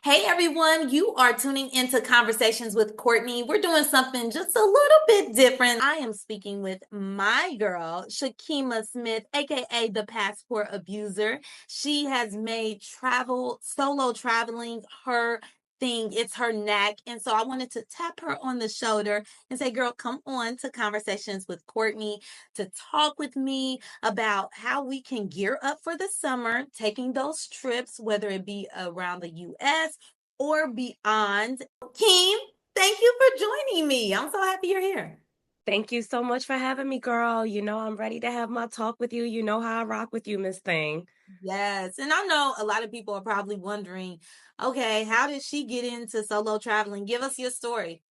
Hey everyone, you are tuning into Conversations with Courtney. We're doing something just a little bit different. I am speaking with my girl, Shakeemah Smith, aka the Passport Abuser. She has made solo traveling her thing. It's her knack. And so I wanted to tap her on the shoulder and say, girl, come on to Conversations with Courtney to talk with me about how we can gear up for the summer, taking those trips, whether it be around the US or beyond. Keem, thank you for joining me. I'm so happy you're here. Thank you so much for having me, girl. I'm ready to have my talk with you. You know how I rock with you, Miss Thing. Yes. And I know a lot of people are probably wondering, okay, how did she get into solo traveling? Give us your story.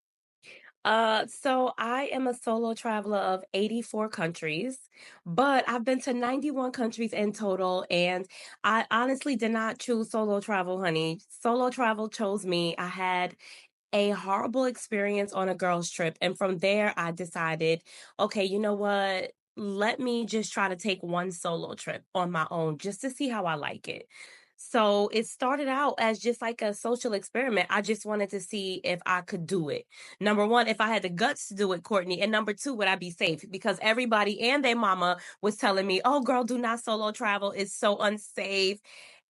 So I am a solo traveler of 84 countries, but I've been to 91 countries in total, and I honestly did not choose solo travel, honey. Solo travel chose me. I had a horrible experience on a girls' trip. And from there, I decided, okay, you know what? Let me just try to take one solo trip on my own just to see how I like it. So it started out as just like a social experiment. I just wanted to see if I could do it. Number one, if I had the guts to do it, Courtney. And number two, would I be safe? Because everybody and their mama was telling me, oh, girl, do not solo travel. It's so unsafe.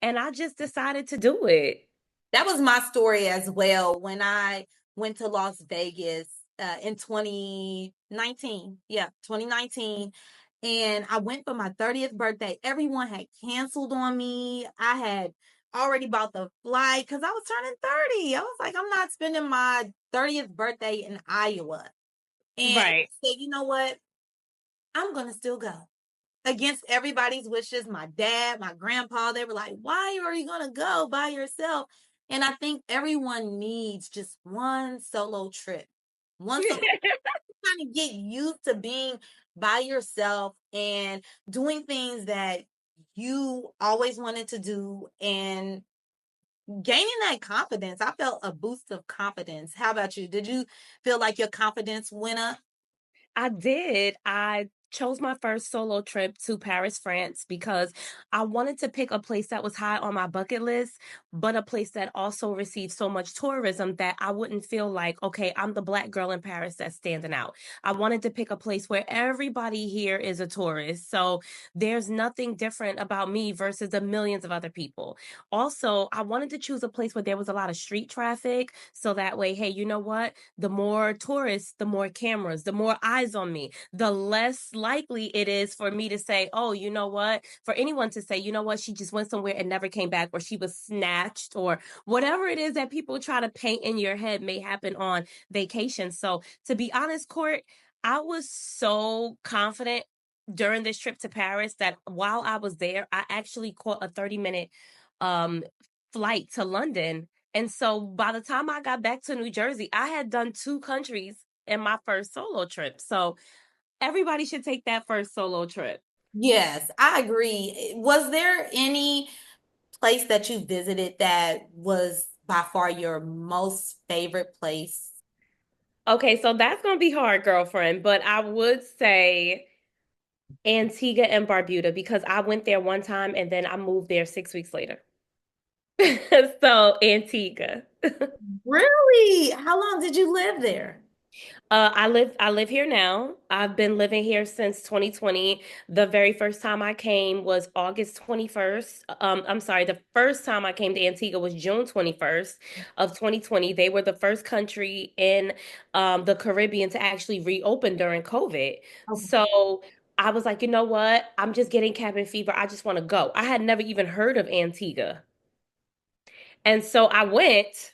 And I just decided to do it. That was my story as well when I went to Las Vegas in 2019. Yeah, 2019. And I went for my 30th birthday. Everyone had canceled on me. I had already bought the flight because I was turning 30. I was like, I'm not spending my 30th birthday in Iowa. And I Right. said, you know what? I'm going to still go against everybody's wishes. My dad, my grandpa, they were like, why are you going to go by yourself? And I think everyone needs just one solo trip. One solo kind of get used to being by yourself and doing things that you always wanted to do and gaining that confidence. I felt a boost of confidence. How about you? Did you feel like your confidence went up? I did. I chose my first solo trip to Paris, France, because I wanted to pick a place that was high on my bucket list, but a place that also received so much tourism that I wouldn't feel like, okay, I'm the black girl in Paris that's standing out. I wanted to pick a place where everybody here is a tourist. So there's nothing different about me versus the millions of other people. Also, I wanted to choose a place where there was a lot of street traffic. So that way, hey, you know what? The more tourists, the more cameras, the more eyes on me, the less likely it is for me to say, oh, you know what? For anyone to say, you know what? She just went somewhere and never came back, or she was snatched, or whatever it is that people try to paint in your head may happen on vacation. So, to be honest, Court, I was so confident during this trip to Paris that while I was there, I actually caught a 30-minute um flight to London, and so by the time I got back to New Jersey, I had done two countries in my first solo trip. So everybody should take that first solo trip. Yes, I agree. Was there any place that you visited that was by far your most favorite place? Okay, so that's going to be hard, girlfriend, but I would say Antigua and Barbuda because I went there one time and then I moved there 6 weeks later. So Antigua. Really? How long did you live there? I live here now. I've been living here since 2020. The very first time I came was August 21st. I'm sorry, the first time I came to Antigua was June 21st of 2020. They were the first country in the Caribbean to actually reopen during COVID. Oh, So I was like, you know what? I'm just getting cabin fever. I just want to go. I had never even heard of Antigua. And so I went.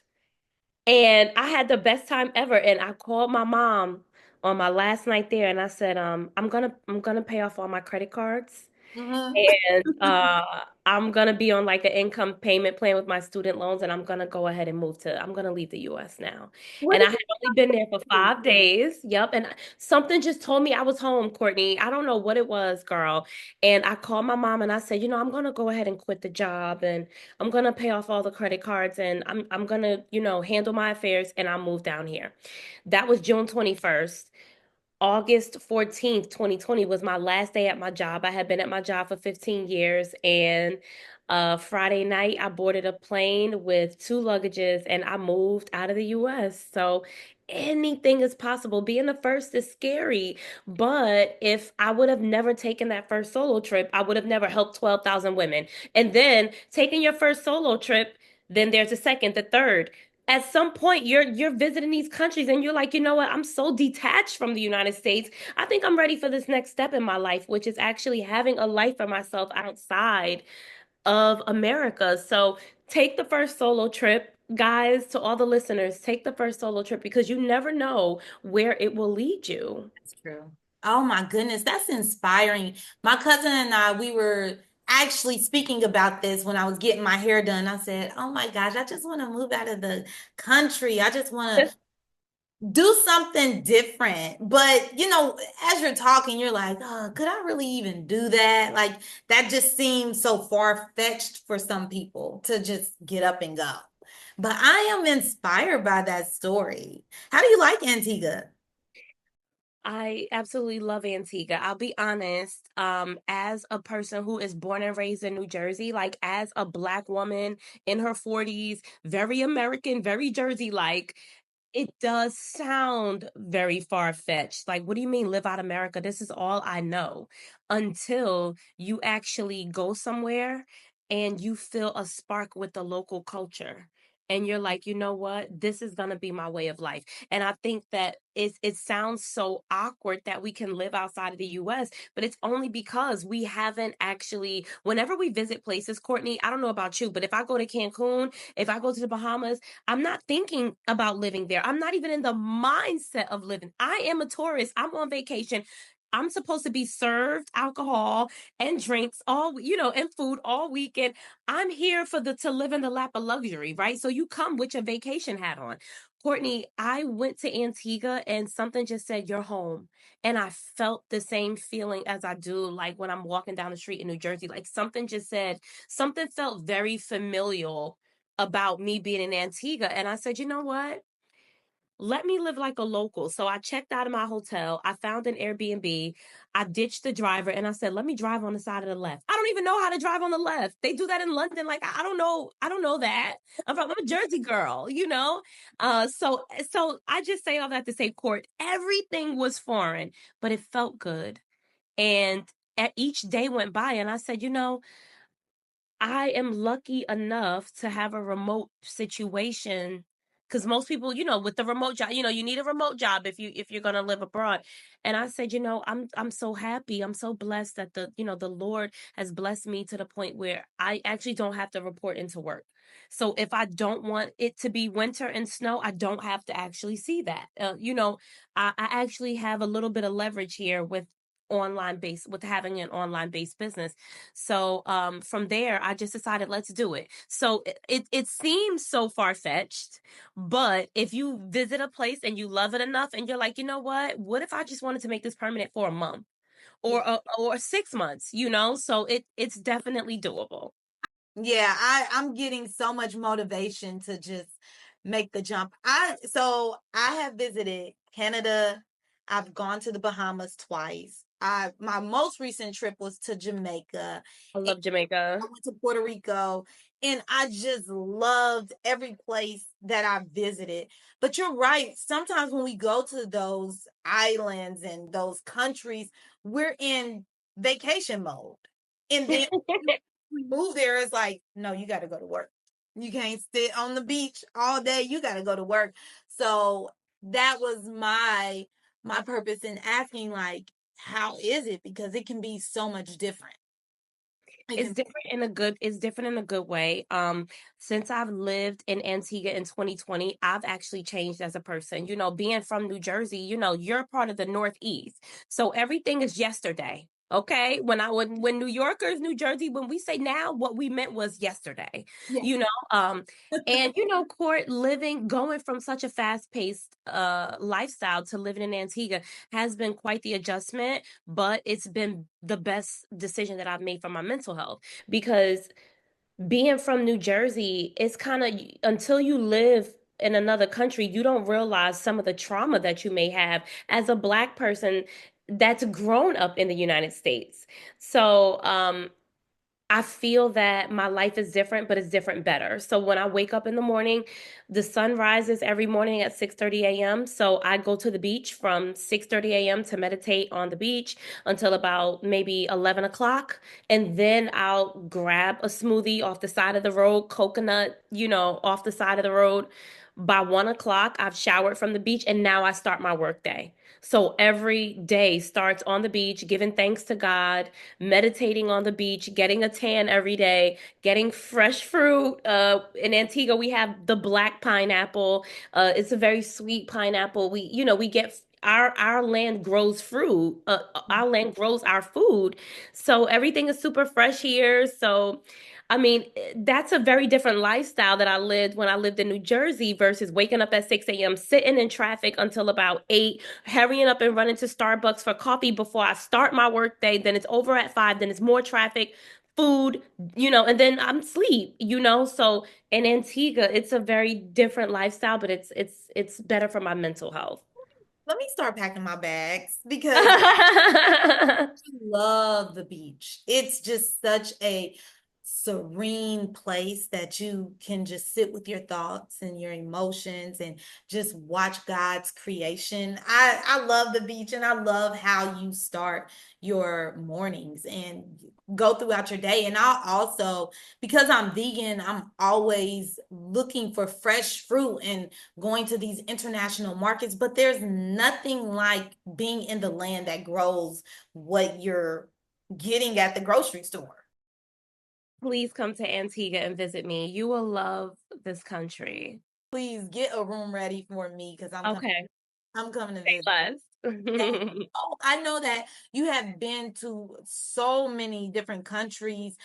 And I had the best time ever. And I called my mom on my last night there and I said, I'm gonna pay off all my credit cards. mhm. And I'm gonna be on like an income payment plan with my student loans, and I'm gonna go ahead and I'm gonna leave the US now. What And I did had only been there for you 5 days. Yep. And something just told me I was home, Courtney. I don't know what it was, girl. And I called my mom and I said, I'm gonna go ahead and quit the job and I'm gonna pay off all the credit cards and I'm gonna, handle my affairs and I'll move down here. That was June 21st. August 14th, 2020 was my last day at my job. I had been at my job for 15 years, and Friday night, I boarded a plane with two luggages and I moved out of the US. So anything is possible. Being the first is scary. But if I would have never taken that first solo trip, I would have never helped 12,000 women. And then taking your first solo trip, then there's a second, the third. At some point, you're visiting these countries and you're like, you know what? I'm so detached from the United States. I think I'm ready for this next step in my life, which is actually having a life for myself outside of America. So take the first solo trip. Guys, to all the listeners, take the first solo trip because you never know where it will lead you. That's true. Oh my goodness, that's inspiring. My cousin and I, we were actually speaking about this when I was getting my hair done. I said, "Oh my gosh, I just want to move out of the country. I just want to do something different." But, as you're talking, you're like, "Oh, could I really even do that?" Like that just seems so far-fetched for some people to just get up and go. But I am inspired by that story. How do you like Antigua? I absolutely love Antigua. I'll be honest, as a person who is born and raised in New Jersey, like as a black woman in her 40s, very American, very Jersey-like, it does sound very far-fetched. Like, what do you mean live out America? This is all I know. Until you actually go somewhere and you feel a spark with the local culture. And you're like, you know what? This is gonna be my way of life. And I think that it sounds so awkward that we can live outside of the US, but it's only because we haven't actually, whenever we visit places, Courtney, I don't know about you, but if I go to Cancun, if I go to the Bahamas, I'm not thinking about living there. I'm not even in the mindset of living. I am a tourist. I'm on vacation. I'm supposed to be served alcohol and drinks and food all weekend. I'm here for the to live in the lap of luxury, right? So you come with your vacation hat on. Courtney, I went to Antigua and something just said, "You're home." And I felt the same feeling as I do like when I'm walking down the street in New Jersey. Like something just said, something felt very familial about me being in Antigua. And I said, you know what? Let me live like a local. So I checked out of my hotel. I found an Airbnb. I ditched the driver and I said, let me drive on the side of the left. I don't even know how to drive on the left. They do that in London. Like, I don't know. I don't know that. I'm a Jersey girl, you know? So I just say all that to say, Court, everything was foreign, but it felt good. And at each day went by and I said, I am lucky enough to have a remote situation because most people, with the remote job, you need a remote job if you're gonna live abroad. And I said, I'm so happy. I'm so blessed that the Lord has blessed me to the point where I actually don't have to report into work. So if I don't want it to be winter and snow, I don't have to actually see that. I actually have a little bit of leverage here with having an online based business. So from there, I just decided let's do it. So it seems so far fetched, but if you visit a place and you love it enough, and you're like, you know what if I just wanted to make this permanent for a month or 6 months? So it's definitely doable. Yeah, I'm getting so much motivation to just make the jump. I have visited Canada. I've gone to the Bahamas twice. I My most recent trip was to Jamaica. I And love Jamaica. I went to Puerto Rico and I just loved every place that I visited. But you're right. Sometimes when we go to those islands and those countries, we're in vacation mode. And then we move there, it's like, no, you got to go to work. You can't sit on the beach all day. You got to go to work. So that was my purpose in asking, like, how is it? Because it can be so much different. It can. It's different in a good way. Since I've lived in Antigua in 2020, I've actually changed as a person. Being from New Jersey, you're part of the Northeast. So everything is yesterday. Okay. When New Yorkers, New Jersey, when we say now, what we meant was yesterday. Yeah. You know, and Court, going from such a fast-paced lifestyle to living in Antigua has been quite the adjustment, but it's been the best decision that I've made for my mental health because being from New Jersey, it's kind of until you live in another country, you don't realize some of the trauma that you may have as a Black person that's grown up in the United States. So, I feel that my life is different, but it's different better. So when I wake up in the morning, the sun rises every morning at 6:30 a.m. So I go to the beach from 6:30 a.m. to meditate on the beach until about maybe 11 o'clock. And then I'll grab a smoothie off the side of the road, coconut, off the side of the road. By 1 o'clock, I've showered from the beach and now I start my work day. So every day starts on the beach, giving thanks to God, meditating on the beach, getting a tan every day, getting fresh fruit. In Antigua, we have the black pineapple. It's a very sweet pineapple. We get our land grows fruit. Our land grows our food, so everything is super fresh here. So. I mean, that's a very different lifestyle that I lived when I lived in New Jersey versus waking up at 6 a.m., sitting in traffic until about 8, hurrying up and running to Starbucks for coffee before I start my work day. Then it's over at 5, then it's more traffic, food, and then I'm sleep. So in Antigua, it's a very different lifestyle, but it's better for my mental health. Let me start packing my bags because love the beach. It's just such a serene place that you can just sit with your thoughts and your emotions and just watch God's creation. I love the beach and I love how you start your mornings and go throughout your day. And I also, because I'm vegan, I'm always looking for fresh fruit and going to these international markets, but there's nothing like being in the land that grows what you're getting at the grocery store. Please come to Antigua and visit me. You will love this country. Please get a room ready for me because Okay, I'm coming to say visit. Yeah. less. Oh, I know that you have been to so many different countries.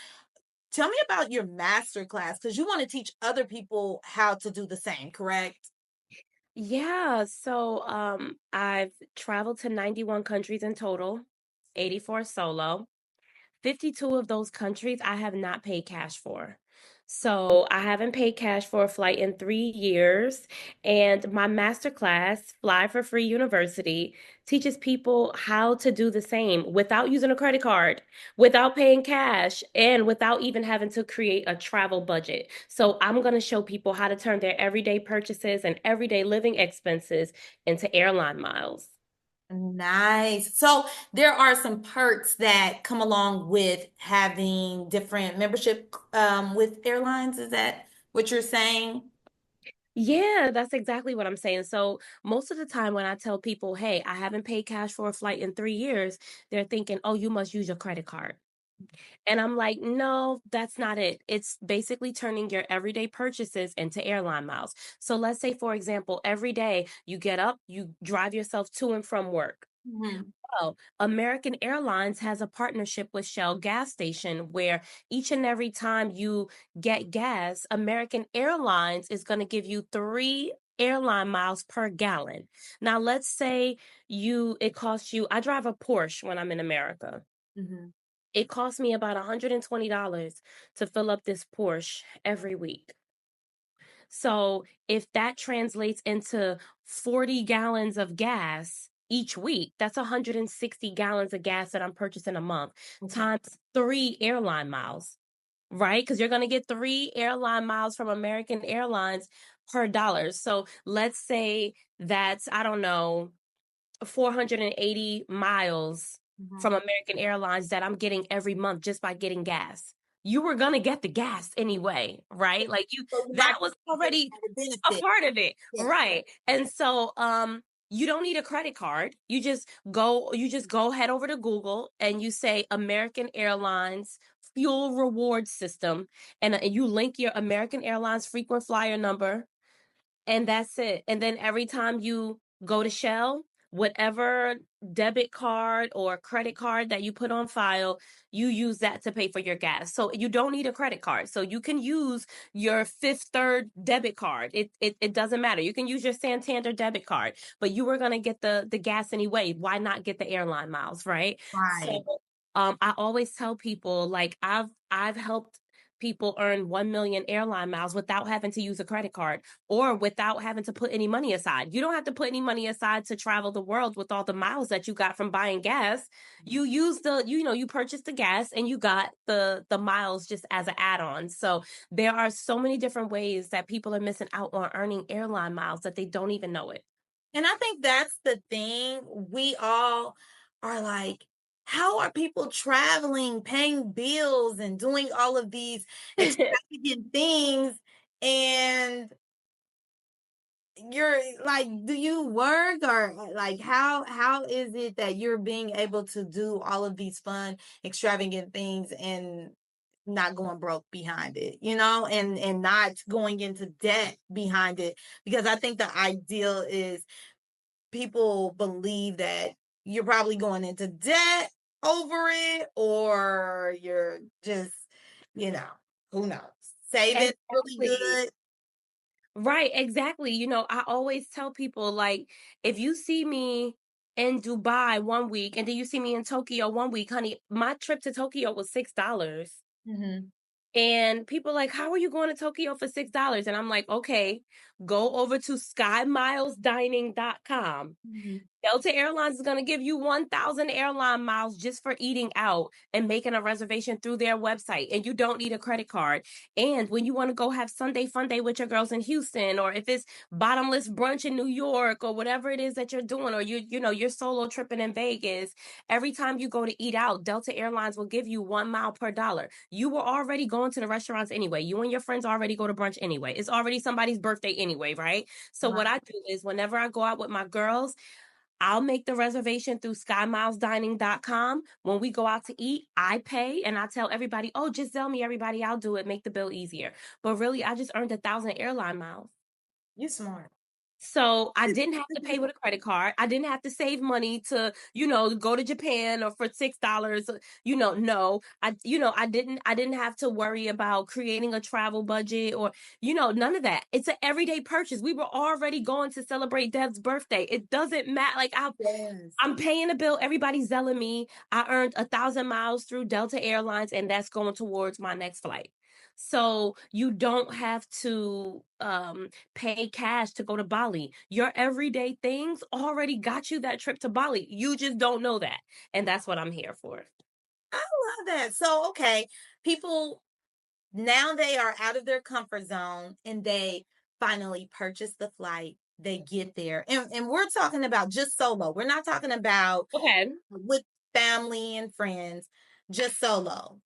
Tell me about your master class because you want to teach other people how to do the same, correct? Yeah, so I've traveled to 91 countries in total, 84 solo. 52 of those countries I have not paid cash for. So I haven't paid cash for a flight in 3 years. And my master class, Fly for Free University, teaches people how to do the same without using a credit card, without paying cash, and without even having to create a travel budget. So I'm going to show people how to turn their everyday purchases and everyday living expenses into airline miles. Nice. So there are some perks that come along with having different membership with airlines. Is that what you're saying? Yeah, that's exactly what I'm saying. So most of the time when I tell people, hey, I haven't paid cash for a flight in 3 years, they're thinking, oh, you must use your credit card. And I'm like, no, that's not it. It's basically turning your everyday purchases into airline miles. So let's say, for example, every day you get up, you drive yourself to and from work. Mhm. Well, American Airlines has a partnership with Shell gas station where each and every time you get gas, American Airlines is going to give you 3 airline miles per gallon. Now, let's say it costs you, I drive a Porsche when I'm in America. Mhm. It costs me about $120 to fill up this Porsche every week. So if that translates into 40 gallons of gas each week, that's 160 gallons of gas that I'm purchasing a month Okay. times 3 airline miles, right? Because you're going to get 3 airline miles from American Airlines per dollar. So let's say that's, I don't know, 480 miles Mhm. from American Airlines that I'm getting every month just by getting gas. You were going to get the gas anyway, right? Like So you might that was get already the a benefit. part of it, Yeah. right? And so you don't need a credit card. You just go head over to Google and you say American Airlines fuel reward system and you link your American Airlines frequent flyer number and that's it. And then every time you go to Shell, whatever debit card or credit card that you put on file, you use that to pay for your gas. So you don't need a credit card. So you can use your Fifth Third debit card. It doesn't matter. You can use your Santander debit card, but you were gonna get the gas anyway. Why not get the airline miles, right? So Right. I always tell people like I've helped people earn 1 million airline miles without having to use a credit card or without having to put any money aside. You don't have to put any money aside to travel the world with all the miles that you got from buying gas. You use you purchased the gas and you got the miles just as an add-on. So there are so many different ways that people are missing out on earning airline miles that they don't even know it. And I think that's the thing. We all are like, how are people traveling, paying bills, and doing all of these extravagant things? And you're like, do you work, or like how is it that you're being able to do all of these fun, extravagant things and not going broke behind it, and not going into debt behind it? Because I think the ideal is people believe that you're probably going into debt over it, or you're just, you know, who knows, saving really Exactly. good. Right, exactly. I always tell people, like, if you see me in Dubai one week and then you see me in Tokyo one week, honey, my trip to Tokyo was $6. Mhm, And people are like, how are you going to Tokyo for $6? And I'm like, okay, go over to skymilesdining.com. mhm. Delta Airlines is going to give you 1,000 airline miles just for eating out and making a reservation through their website. And you don't need a credit card. And when you want to go have Sunday fun day with your girls in Houston, or if it's bottomless brunch in New York, or whatever it is that you're doing, or you're solo tripping in Vegas, every time you go to eat out, Delta Airlines will give you 1 mile per dollar. You were already going to the restaurants anyway. You and your friends already go to brunch anyway. It's already somebody's birthday anyway, right? So what Right. I do is whenever I go out with my girls, I'll make the reservation through skymilesdining.com. When we go out to eat, I pay and I tell everybody, oh, just tell me everybody, I'll do it, make the bill easier. But really, I just earned 1,000 airline miles. You smart. So I didn't have to pay with a credit card. I didn't have to save money to, go to Japan or for $6. No, I didn't have to worry about creating a travel budget or, none of that. It's an everyday purchase. We were already going to celebrate Dev's birthday. It doesn't matter. Like Yes. I'm paying a bill. Everybody's selling me. I earned 1,000 miles through Delta Airlines, and that's going towards my next flight. So you don't have to pay cash to go to Bali. Your everyday things already got you that trip to Bali. You just don't know that. And that's what I'm here for. I love that. So, okay, people now they are out of their comfort zone and they finally purchase the flight. They get there. And we're talking about just solo. We're not talking about Okay. with family and friends, just solo.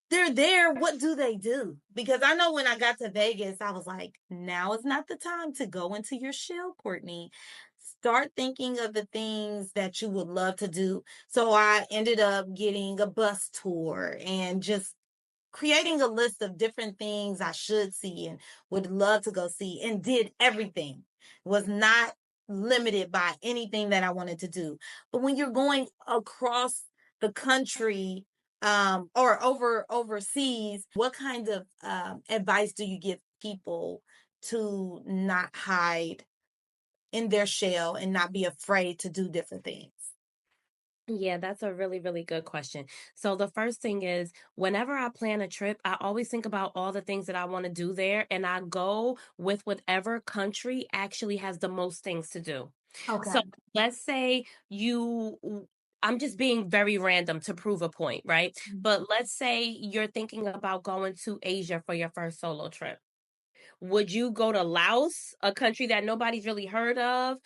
They're there. What do they do? Because I know when I got to Vegas, I was like, now is not the time to go into your shell, Courtney. Start thinking of the things that you would love to do. So I ended up getting a bus tour and just creating a list of different things I should see and would love to go see, and did everything. Was not limited by anything that I wanted to do. But when you're going across the country, or overseas, what kind of advice do you give people to not hide in their shell and not be afraid to do different things? Yeah, that's a really, really good question. So the first thing is whenever I plan a trip, I always think about all the things that I want to do there and I go with whatever country actually has the most things to do. So Okay. let's say I'm just being very random to prove a point, right? But let's say you're thinking about going to Asia for your first solo trip. Would you go to Laos, a country that nobody's really heard of?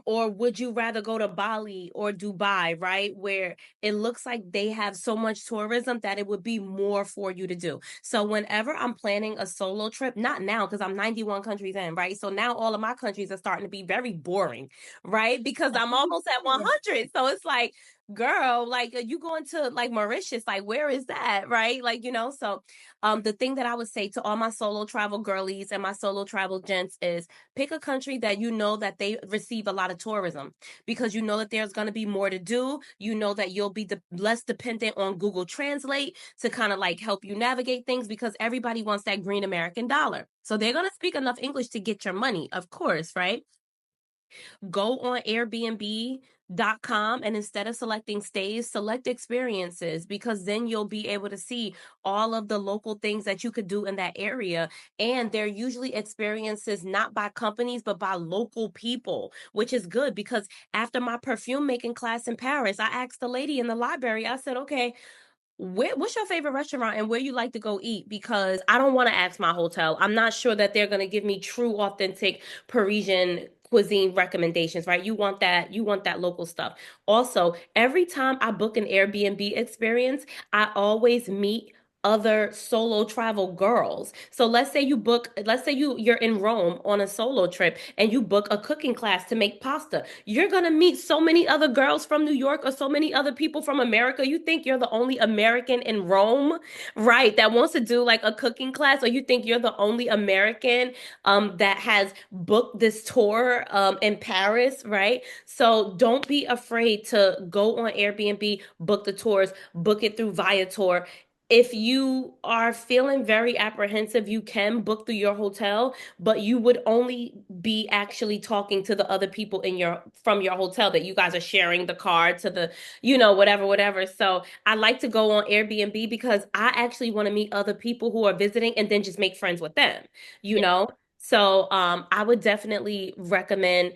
Or would you rather go to Bali or Dubai, right? Where it looks like they have so much tourism that it would be more for you to do. So whenever I'm planning a solo trip, not now because I'm 91 countries in, right? So now all of my countries are starting to be very boring, right? Because I'm almost at 100. So it's like, girl, like, are you going to like Mauritius? Like, where is that, right? Like, so the thing that I would say to all my solo travel girlies and my solo travel gents is pick a country that you know that they receive a lot of tourism because you know that there's going to be more to do. You know that you'll be less dependent on Google Translate to kind of like help you navigate things because everybody wants that green American dollar. So they're going to speak enough English to get your money, of course, right? Go on Airbnb, com, and instead of selecting stays, select experiences, because then you'll be able to see all of the local things that you could do in that area. And they're usually experiences not by companies but by local people, which is good, because after my perfume making class in Paris, I asked the lady in the library, I said, okay, what's your favorite restaurant and where you like to go eat? Because I don't want to ask my hotel. I'm not sure that they're going to give me true, authentic Parisian cuisine recommendations, right? You want that local stuff. Also, every time I book an Airbnb experience, I always meet other solo travel girls. So let's say you're in Rome on a solo trip and you book a cooking class to make pasta. You're going to meet so many other girls from New York or so many other people from America. You think you're the only American in Rome, right? That wants to do like a cooking class, or you think you're the only American that has booked this tour in Paris, right? So don't be afraid to go on Airbnb, book the tours, book it through Viator. If you are feeling very apprehensive, you can book through your hotel, but you would only be actually talking to the other people in your from your hotel, that you guys are sharing the car to the, whatever, whatever. So I like to go on Airbnb because I actually want to meet other people who are visiting and then just make friends with them, you Yeah. know? So I would definitely recommend,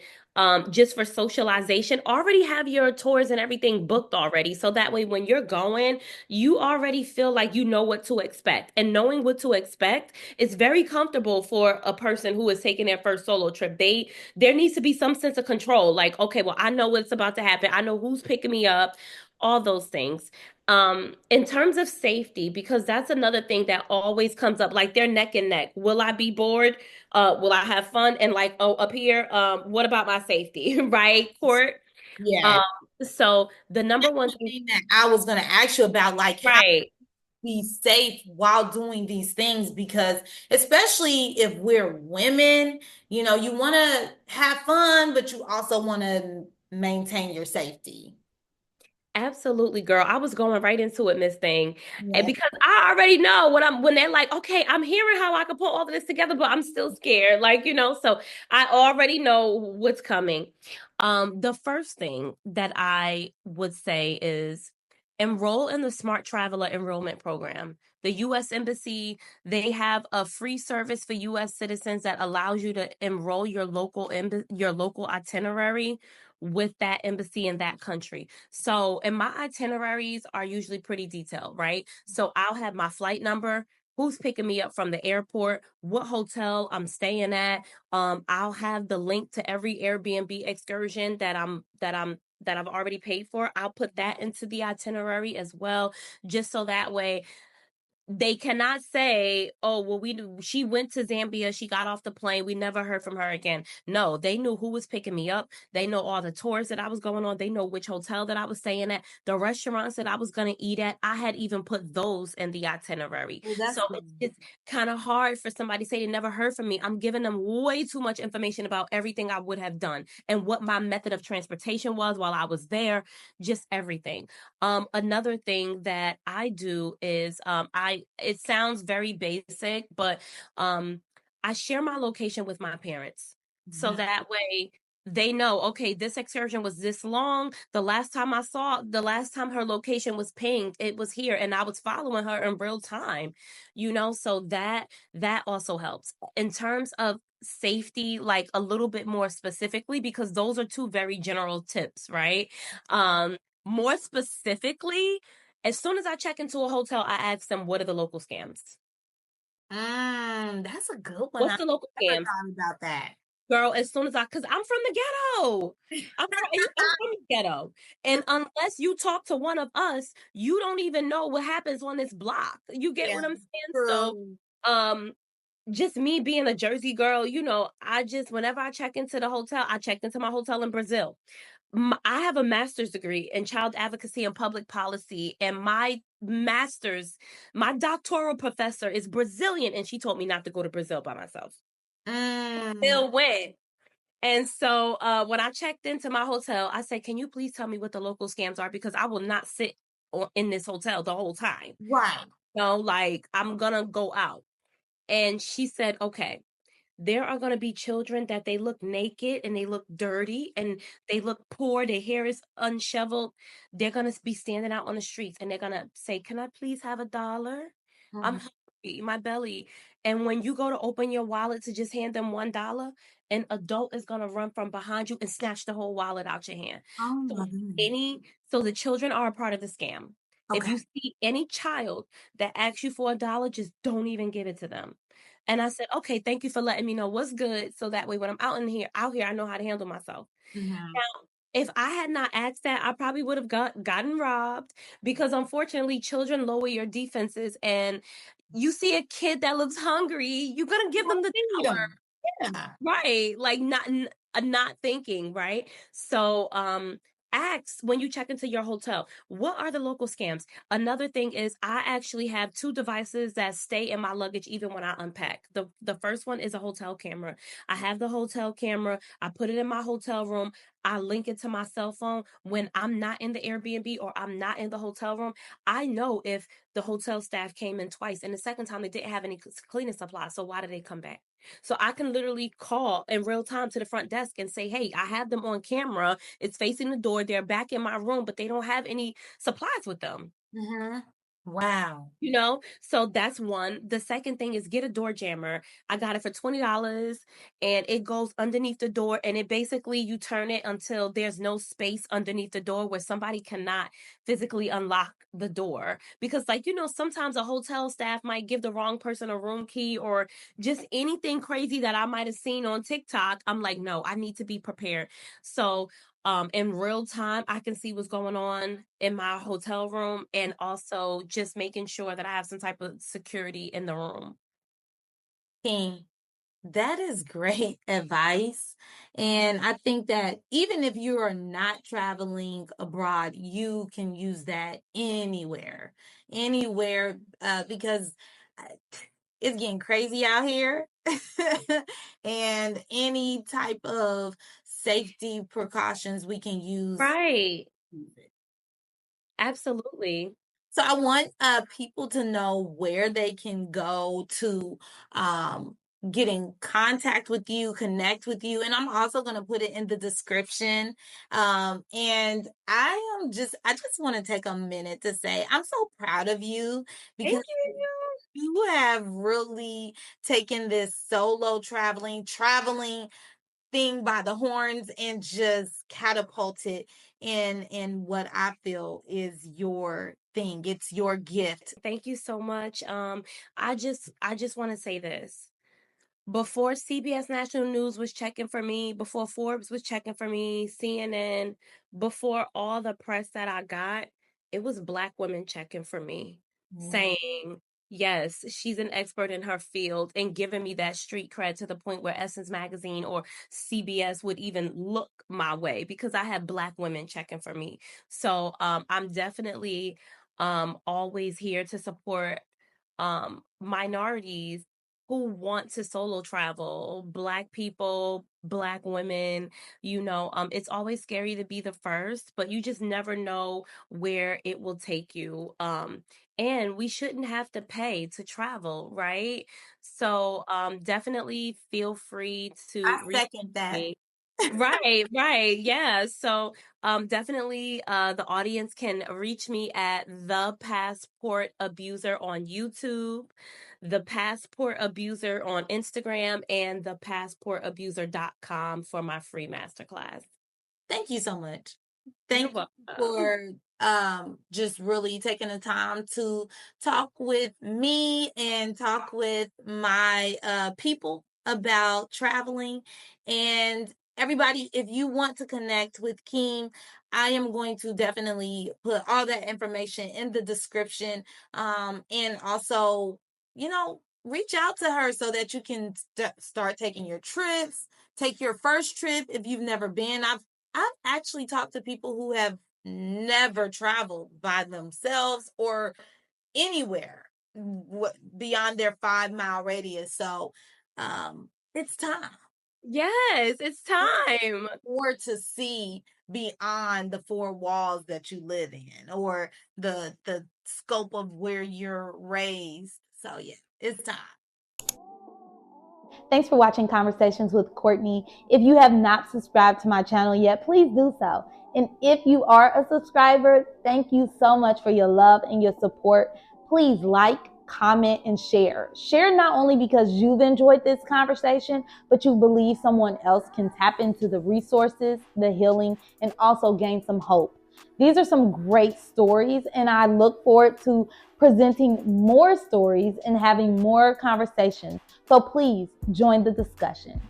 just for socialization, already have your tours and everything booked already. So that way, when you're going, you already feel like you know what to expect. And knowing what to expect is very comfortable for a person who is taking their first solo trip. There needs to be some sense of control. Like, okay, well, I know what's about to happen. I know who's picking me up, all those things. In terms of safety, because that's another thing that always comes up, like they're neck and neck. Will I be bored? Will I have fun? And like, oh, up here, what about my safety? Right, Court? Yeah. Um, so the number one thing, Thing that I was going to ask you about, like how to right? be safe while doing these things, because especially if we're women, you want to have fun, but you also want to maintain your safety. Absolutely, girl. I was going right into it, Miss Thing. And Yeah. because I already know when they're like, okay, I'm hearing how I can put all of this together, but I'm still scared. Like, so I already know what's coming. The first thing that I would say is enroll in the Smart Traveler Enrollment Program. The US Embassy, they have a free service for US citizens that allows you to enroll your local itinerary with that embassy in that country. So, and my itineraries are usually pretty detailed, right? So I'll have my flight number, who's picking me up from the airport, what hotel I'm staying at. I'll have the link to every Airbnb excursion that I've already paid for. I'll put that into the itinerary as well, just so that way they cannot say, "Oh, well, she went to Zambia, she got off the plane, we never heard from her again." No, they knew who was picking me up. They know all the tours that I was going on. They know which hotel that I was staying at, the restaurants that I was going to eat at. I had even put those in the itinerary. Well, that's So good. it's kind of hard for somebody to say they never heard from me. I'm giving them way too much information about everything I would have done and what my method of transportation was while I was there, just everything. Another thing that I do is, it sounds very basic, but I share my location with my parents. So Mhm. that way they know, okay, this excursion was this long. The last time her location was pinged, it was here, and I was following her in real time, so that also helps. In terms of safety, like a little bit more specifically, because those are two very general tips, right? Um, More specifically, as soon as I check into a hotel, I ask them, what are the local scams? That's a good one. What's I the local never scams? thought about that. Girl, as soon as because I'm from the ghetto. I'm from the ghetto. And unless you talk to one of us, you don't even know what happens on this block. You get Yeah, what I'm saying? So, true. um, just me being a Jersey girl, whenever I check into the hotel, I checked into my hotel in Brazil. I have a master's degree in child advocacy and public policy, and my doctoral professor is Brazilian, and she told me not to go to Brazil by myself. Mm, Still went. And so when I checked into my hotel, I said, "Can you please tell me what the local scams are? Because I will not sit in this hotel the whole time. right. Like I'm gonna go out." And she said, "Okay." there are going to be children that they look naked and they look dirty and they look poor, their hair is unshoveled. They're going to be standing out on the streets and they're going to say, "Can I please have $1? I'm Mhm. hungry, my belly." And when you go to open your wallet to just hand them $1, an adult is going to run from behind you and snatch the whole wallet out your hand. Oh So my goodness. any so the children are a part of the scam. If Okay. you see any child that asks you for $1, just don't even give it to them. And I said, "Okay, thank you for letting me know what's good, so that way when I'm out here, I know how to handle myself." Mhm. Now, if I had not asked that, I probably would have gotten robbed because unfortunately, children lower your defenses, and you see a kid that looks hungry, you're gonna You give them gonna the feed dollar. 'em. Yeah. Right, like, not thinking, right? So, ask when you check into your hotel, what are the local scams? Another thing is I actually have 2 devices that stay in my luggage even when I unpack. The first one is a hotel camera. I have the hotel camera, I put it in my hotel room, I link it to my cell phone. When I'm not in the Airbnb or I'm not in the hotel room, I know if the hotel staff came in twice, and the second time they didn't have any cleaning supplies, so why did they come back? So I can literally call in real time to the front desk and say, "Hey, I have them on camera. It's facing the door. They're back in my room, but they don't have any supplies with them." Mhm. Wow. You know? So that's one. The second thing is get a door jammer. I got it for $20 and it goes underneath the door, and it basically you turn it until there's no space underneath the door where somebody cannot physically unlock the door. Because like sometimes a hotel staff might give the wrong person a room key or just anything crazy that I might have seen on TikTok. I'm like, "No, I need to be prepared." So in real time I can see what's going on in my hotel room, and also just making sure that I have some type of security in the room. King, that is great advice. And I think that even if you are not traveling abroad, you can use that anywhere, anywhere, because uh, it's getting crazy out here. And any type of safety precautions we can Right. use it. Absolutely. So I want people to know where they can go to um, get in contact with you, connect with you, and I'm also going to put it in the description. And I just want to take a minute to say I'm so proud of you Thank because you. you have really taken this solo traveling thing by the horns and just catapult it in what I feel is your thing. It's your gift. Thank you so much. I just want to say this. Before CBS National News was checking for me, before Forbes was checking for me, CNN, before all the press that I got, it was Black women checking for me, Wow. saying, "Yes, she's an expert in her field," and giving me that street cred to the point where Essence Magazine or CBS would even look my way because I had Black women checking for me. So I'm definitely always here to support minorities who want to solo travel, Black people, Black women. It's always scary to be the first, but you just never know where it will take you. And we shouldn't have to pay to travel, right? So definitely feel free to I reach second that. me. Right, right. Yeah. So definitely the audience can reach me at The Passport Abuser on YouTube, The Passport Abuser on Instagram, and thepassportabuser.com for my free masterclass. Thank you so much. You're Thank you welcome. for just really taking the time to talk with me and talk with my people about traveling. And everybody, if you want to connect with Keem, I am going to definitely put all that information in the description. And also, reach out to her so that you can start taking your trips. Take your first trip if you've never been. I've actually talked to people who have never traveled by themselves or anywhere beyond their 5 mile radius. So it's time. Yes, it's time. Or to see beyond the four walls that you live in or the scope of where you're raised. So yeah, it's time. Thanks for watching Conversations with Courtney. If you have not subscribed to my channel yet, please do so. And if you are a subscriber, thank you so much for your love and your support. Please like, comment, and share. Share not only because you've enjoyed this conversation, but you believe someone else can tap into the resources, the healing, and also gain some hope. These are some great stories, and I look forward to presenting more stories and having more conversations. So please join the discussion.